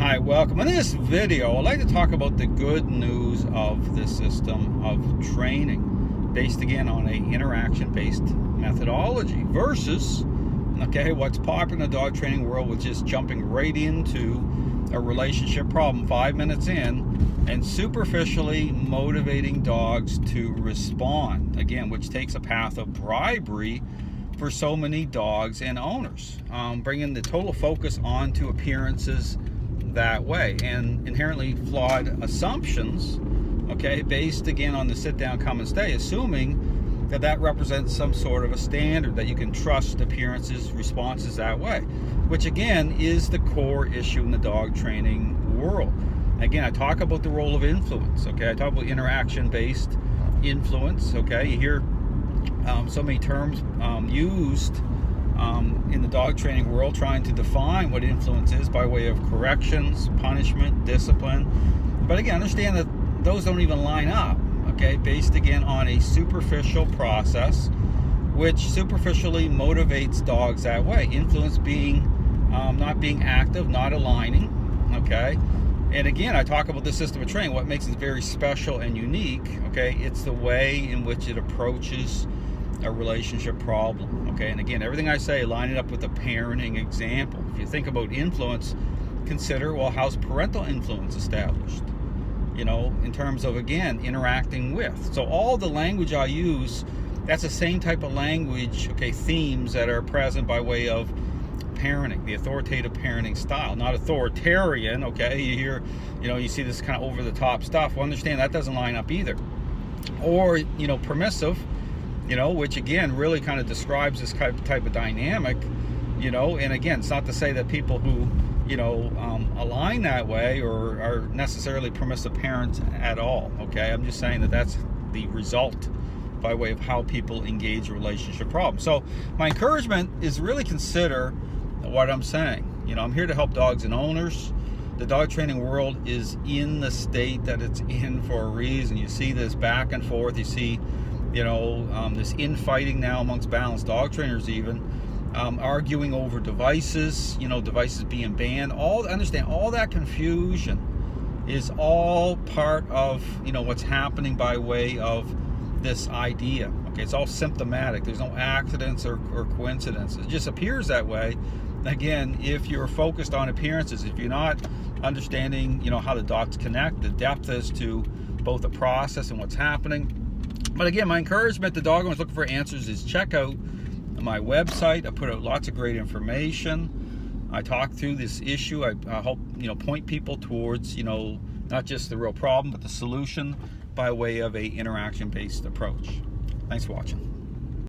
Hi, welcome. In this video, I'd like to talk about the good news of the system of training based again on a interaction-based methodology versus what's popular in the dog training world, which is jumping right into a relationship problem 5 minutes in and superficially motivating dogs to respond, again, which takes a path of bribery for so many dogs and owners, bringing the total focus onto appearances that way, and inherently flawed assumptions, based again on the sit down, come and stay, assuming that represents some sort of a standard that you can trust appearances, responses that way, which again is the core issue in the dog training world. Again, I talk about the role of influence, I talk about interaction based influence. You hear so many terms used in the dog training world trying to define what influence is by way of corrections, punishment, discipline. But again, understand that those don't even line up, based again on a superficial process which superficially motivates dogs that way. Influence being not being active, not aligning, And again, I talk about the system of training. What makes it very special and unique, it's the way in which it approaches a relationship problem, And again, everything I say, line it up with a parenting example. If you think about influence, consider, well, how's parental influence established? In terms of, again, interacting with. So all the language I use, that's the same type of language, themes that are present by way of parenting, the authoritative parenting style, not authoritarian, You hear, you see this kind of over the top stuff. Well, understand that doesn't line up either. Or, permissive, which again really kind of describes this type of dynamic, and again, it's not to say that people who, align that way or are necessarily permissive parents at all, I'm just saying that that's the result by way of how people engage a relationship problem. So my encouragement is really consider what I'm saying. I'm here to help dogs and owners. The dog training world is in the state that it's in for a reason. You see this back and forth. You see this infighting now amongst balanced dog trainers, even arguing over devices, devices being banned. Understand all that confusion is all part of what's happening by way of this idea. It's all symptomatic. There's no accidents or coincidences. It just appears that way. Again, if you're focused on appearances, if you're not understanding how the dots connect, the depth as to both the process and what's happening. But again, my encouragement to dog owners looking for answers is check out my website. I put out lots of great information. I talk through this issue. I help point people towards not just the real problem but the solution by way of a interaction based approach. Thanks for watching.